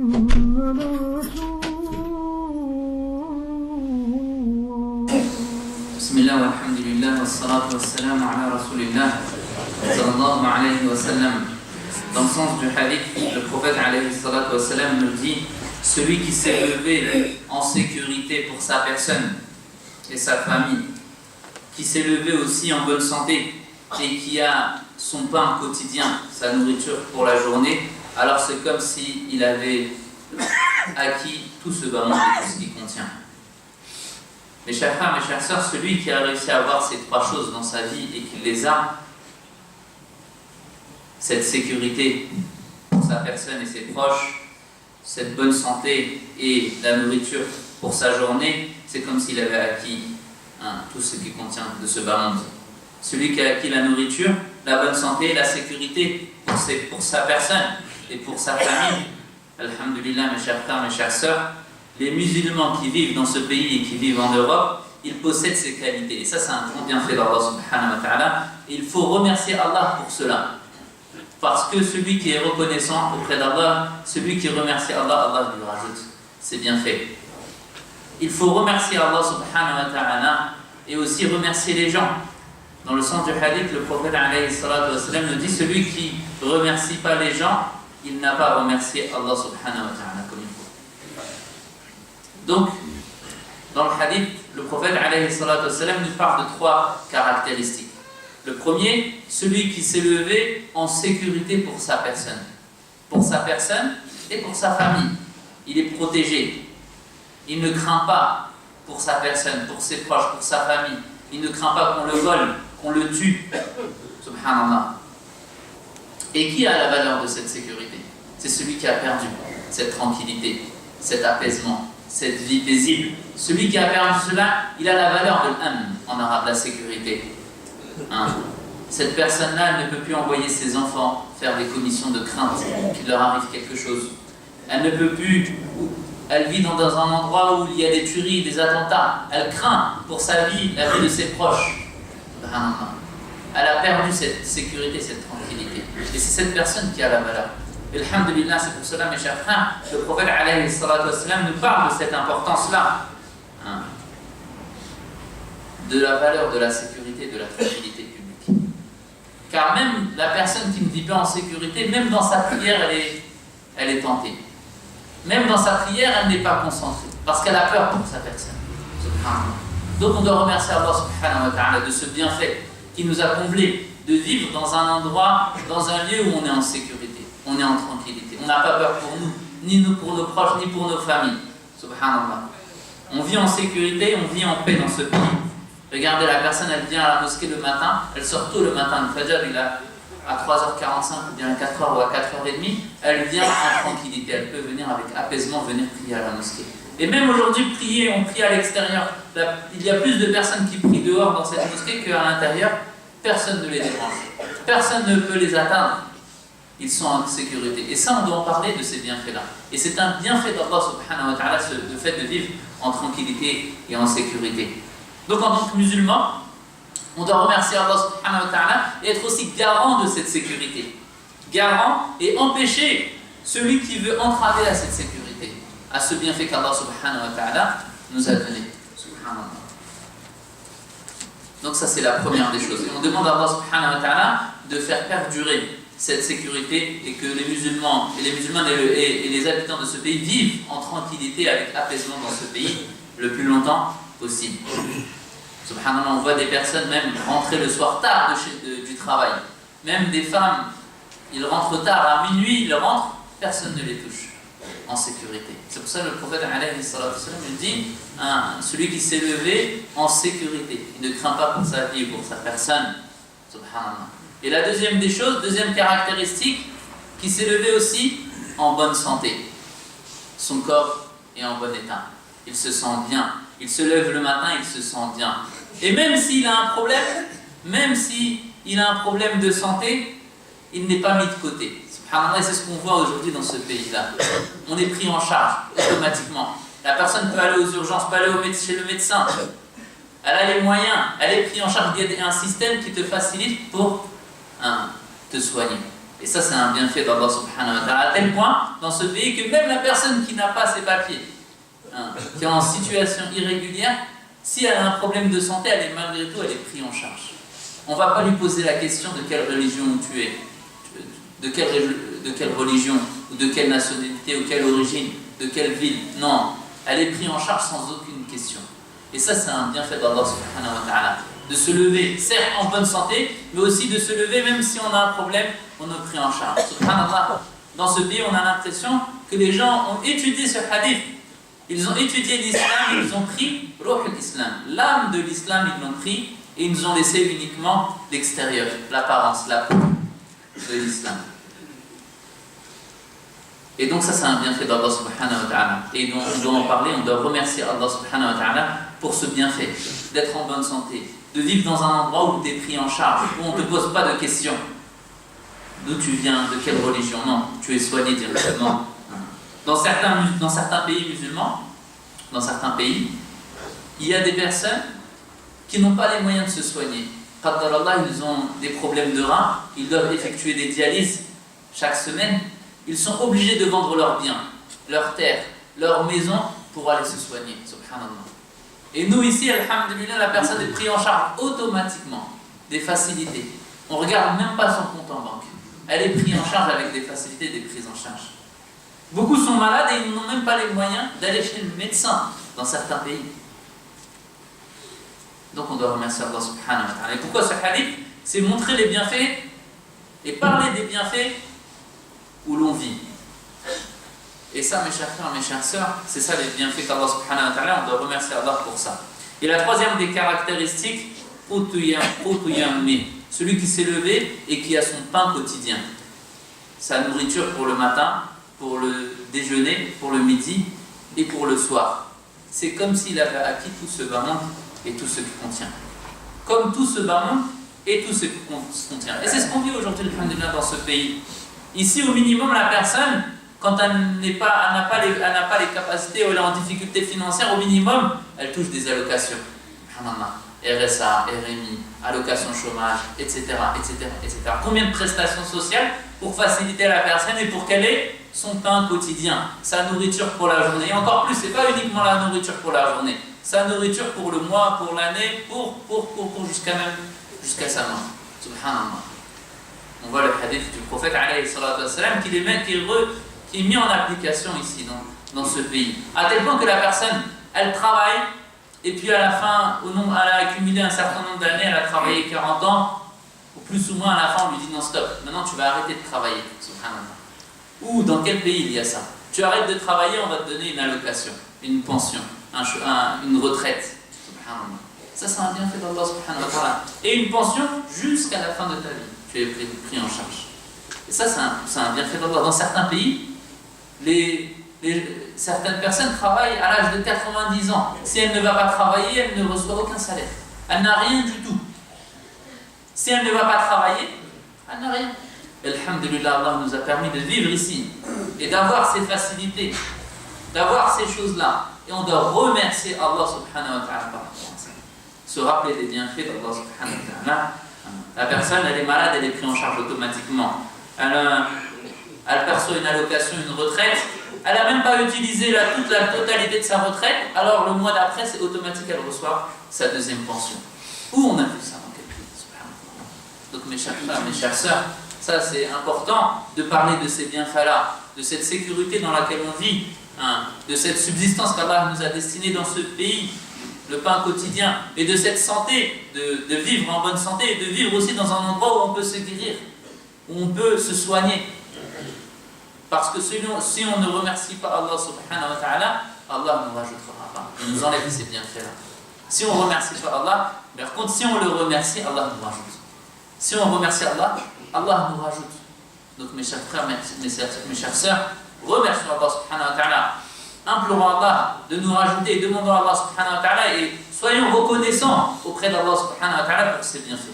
Bismillah walhamdulillah wassalatu wassalamu ala rasulillah sallallahu alayhi wa sallam. Dans le sens du hadith, le prophète alayhi salatu wassalam nous dit: celui qui s'est levé en sécurité pour sa personne et sa famille, qui s'est levé aussi en bonne santé et qui a son pain quotidien, sa nourriture pour la journée, alors c'est comme s'il avait acquis tout ce bas monde et tout ce qu'il contient. Mes chers frères, mes chères sœurs, celui qui a réussi à avoir ces trois choses dans sa vie et qui les a, cette sécurité pour sa personne et ses proches, cette bonne santé et la nourriture pour sa journée, c'est comme s'il avait acquis tout ce qui contient de ce bas monde. Celui qui a acquis la nourriture, la bonne santé, la sécurité pour sa personne et pour sa famille, alhamdulillah, mes chers frères, mes chères sœurs, les musulmans qui vivent dans ce pays et qui vivent en Europe, ils possèdent ces qualités. Et ça, c'est un grand bienfait d'Allah subhanahu wa ta'ala. Et il faut remercier Allah pour cela. Parce que celui qui est reconnaissant auprès d'Allah, celui qui remercie Allah, Allah lui rajoute ses bienfaits. Il faut remercier Allah subhanahu wa ta'ala et aussi remercier les gens. Dans le sens du hadith, le prophète alayhi salatu wa sallam nous dit: celui qui ne remercie pas les gens, il n'a pas remercié Allah subhanahu wa ta'ala comme il faut. Donc, dans le hadith, le prophète alayhi salatu wa sallam nous parle de trois caractéristiques. Le premier, celui qui s'est levé en sécurité pour sa personne. Pour sa personne et pour sa famille. Il est protégé. Il ne craint pas pour sa personne, pour ses proches, pour sa famille. Il ne craint pas qu'on le vole, qu'on le tue. Subhanallah. Et qui a la valeur de cette sécurité? C'est celui qui a perdu cette tranquillité, cet apaisement, cette vie paisible. Celui qui a perdu cela, il a la valeur de l'amn, en arabe, la sécurité. Cette personne-là, elle ne peut plus envoyer ses enfants faire des commissions de crainte, qu'il leur arrive quelque chose. Elle ne peut plus, elle vit dans un endroit où il y a des tueries, des attentats. Elle craint pour sa vie, la vie de ses proches. Elle a perdu cette sécurité, cette tranquillité. Et c'est cette personne qui a la valeur. Et alhamdulillah, c'est pour cela, mes chers frères, le prophète alayhi salatu wassalam nous parle de cette importance-là. De la valeur de la sécurité, de la tranquillité publique. Car même la personne qui ne vit pas en sécurité, même dans sa prière, elle est tentée. Même dans sa prière, elle n'est pas concentrée, parce qu'elle a peur pour sa personne. Donc on doit remercier Allah subhanahu wa ta'ala de ce bienfait qui nous a comblés, de vivre dans un endroit, dans un lieu où on est en sécurité, on est en tranquillité. On n'a pas peur pour nous, ni nous pour nos proches, ni pour nos familles. Subhanallah. On vit en sécurité, on vit en paix dans ce pays. Regardez, la personne, elle vient à la mosquée le matin, elle sort tôt le matin, le Fajr, il a à 3h45 ou bien à 4h ou à 4h30, elle vient en tranquillité, elle peut venir avec apaisement, venir prier à la mosquée. Et même aujourd'hui, prier, on prie à l'extérieur. Il y a plus de personnes qui prient dehors dans cette mosquée qu'à l'intérieur. Personne ne les dérange. Personne ne peut les atteindre. Ils sont en sécurité. Et ça, on doit en parler de ces bienfaits-là. Et c'est un bienfait d'Allah subhanahu wa ta'ala, le fait de vivre en tranquillité et en sécurité. Donc en tant que musulman, on doit remercier Allah subhanahu wa ta'ala et être aussi garant de cette sécurité. Garant et empêcher celui qui veut entraver à cette sécurité, à ce bienfait qu'Allah subhanahu wa ta'ala nous a donné. Subhanallah. Donc ça, c'est la première des choses. Et on demande à Allah subhanahu wa ta'ala de faire perdurer cette sécurité et que les musulmans et les habitants de ce pays vivent en tranquillité avec apaisement dans ce pays le plus longtemps possible. Subhanallah, on voit des personnes même rentrer le soir tard du travail. Même des femmes, ils rentrent tard, à minuit, ils rentrent, personne ne les touche en sécurité. C'est pour ça que le prophète alayhi salatu wassalam dit celui qui s'est levé en sécurité, il ne craint pas pour sa vie et pour sa personne. Subhanallah. Et la deuxième des choses, deuxième caractéristique, qui s'est levé aussi en bonne santé. Son corps est en bon état. Il se sent bien. Il se lève le matin, il se sent bien. Et même s'il a un problème de santé, il n'est pas mis de côté. Subhanallah, c'est ce qu'on voit aujourd'hui dans ce pays-là. On est pris en charge automatiquement. La personne peut aller aux urgences, peut aller chez le médecin. Elle a les moyens, elle est prise en charge. Il y a un système qui te facilite pour te soigner. Et Et ça, c'est un bienfait d'Allah subhanahu wa ta'ala, à tel point, dans ce pays, que même la personne qui n'a pas ses papiers, qui est en situation irrégulière, si elle a un problème de santé, elle est malgré tout, elle est prise en charge. On ne va pas lui poser la question de quelle religion tu es, de quelle religion, ou de quelle nationalité, ou quelle origine, de quelle ville. Non, elle est prise en charge sans aucune question. Et ça, c'est un bienfait d'Allah subhanahu wa ta'ala. De se lever, certes en bonne santé, mais aussi de se lever même si on a un problème, on est pris en charge. Subhanallah. Dans ce pays, on a l'impression que les gens ont étudié ce hadith. Ils ont étudié l'islam, ils ont pris Ruh l'islam. L'âme de l'islam, ils l'ont pris et ils nous ont laissé uniquement l'extérieur, l'apparence, la peau de l'islam. Et donc ça, c'est un bienfait d'Allah subhanahu wa ta'ala. Et donc, on doit en parler, on doit remercier Allah subhanahu wa ta'ala pour ce bienfait, d'être en bonne santé, de vivre dans un endroit où tu es pris en charge, où on ne te pose pas de questions. D'où tu viens, de quelle religion? Non, tu es soigné directement. Dans certains pays musulmans, dans certains pays, il y a des personnes qui n'ont pas les moyens de se soigner. Qaddarallah, ils ont des problèmes de reins, ils doivent effectuer des dialyses chaque semaine. Ils sont obligés de vendre leurs biens, leurs terres, leurs maisons pour aller se soigner. Subhanallah. Et nous ici, alhamdulillah, la personne est prise en charge automatiquement, des facilités. On ne regarde même pas son compte en banque. Elle est prise en charge avec des facilités, des prises en charge. Beaucoup sont malades et ils n'ont même pas les moyens d'aller chez le médecin dans certains pays. Donc on doit remercier Allah subhanahu wa ta'ala. Et pourquoi ce hadith? C'est montrer les bienfaits et parler des bienfaits où l'on vit. Et ça, mes chers frères, mes chères sœurs, c'est ça les bienfaits qu'Allah subhanahu wa ta'ala, on doit remercier Allah pour ça. Et la troisième des caractéristiques, celui qui s'est levé et qui a son pain quotidien. Sa nourriture pour le matin, pour le déjeuner, pour le midi et pour le soir. C'est comme s'il avait acquis tout ce bas monde et tout ce qui contient. Comme tout ce bas monde et tout ce qui contient. Et c'est ce qu'on vit aujourd'hui, alhamdulillah, dans ce pays. Ici, au minimum, la personne, quand elle n'a pas les capacités ou elle est en difficulté financière, au minimum, elle touche des allocations. RSA, RMI, allocation chômage, etc., etc., etc. Combien de prestations sociales pour faciliter la personne et pour qu'elle ait son pain quotidien, sa nourriture pour la journée. Et encore plus, ce n'est pas uniquement la nourriture pour la journée, sa nourriture pour le mois, pour l'année, pour jusqu'à sa mort. Subhanallah. On voit le hadith du prophète alayhi salatu wassalam qui est mis en application ici dans ce pays. À tel point que la personne, elle travaille et puis à la fin, elle a accumulé un certain nombre d'années, elle a travaillé 40 ans, ou plus ou moins à la fin on lui dit non stop, maintenant tu vas arrêter de travailler. Subhanallah. Ou dans quel pays il y a ça? Tu arrêtes de travailler, on va te donner une allocation, une pension, une retraite. Subhanallah. Ça c'est un bienfait d'Allah subhanahu wa ta'ala. Et une pension jusqu'à la fin de ta vie. Tu es pris en charge. Et ça, c'est un bienfait d'Allah. Dans certains pays, certaines personnes travaillent à l'âge de 90 ans. Si elle ne va pas travailler, elle ne reçoit aucun salaire. Elle n'a rien du tout. Si elle ne va pas travailler, elle n'a rien. Alhamdulillah, Allah nous a permis de vivre ici et d'avoir ces facilités, d'avoir ces choses-là. Et on doit remercier Allah subhanahu wa ta'ala par rapport à ça. Se rappeler des bienfaits d'Allah subhanahu wa ta'ala. La personne, elle est malade, elle est prise en charge automatiquement. Elle perçoit une allocation, une retraite. Elle n'a même pas utilisé toute la totalité de sa retraite. Alors le mois d'après, c'est automatique, elle reçoit sa deuxième pension. Où on a vu ça dans quel pays? Subhanallah. Donc mes chers frères, mes chères sœurs, ça c'est important de parler de ces bienfaits-là, de cette sécurité dans laquelle on vit, de cette subsistance qu'Allah nous a destinée dans ce pays, le pain quotidien, et de cette santé, de vivre en bonne santé, et de vivre aussi dans un endroit où on peut se guérir, où on peut se soigner. Parce que si on ne remercie pas Allah subhanahu wa ta'ala, Allah ne nous rajoutera pas, il nous enlève ces bienfaits-là. Si on ne remercie pas Allah, mais par contre si on le remercie, Allah nous rajoute. Si on remercie Allah, Allah nous rajoute. Donc mes chers frères, mes chères sœurs, remercions Allah subhanahu wa ta'ala. Implorons Allah de nous rajouter et demandons à Allah subhanahu wa ta'ala et soyons reconnaissants auprès d'Allah subhanahu wa ta'ala pour ses bienfaits.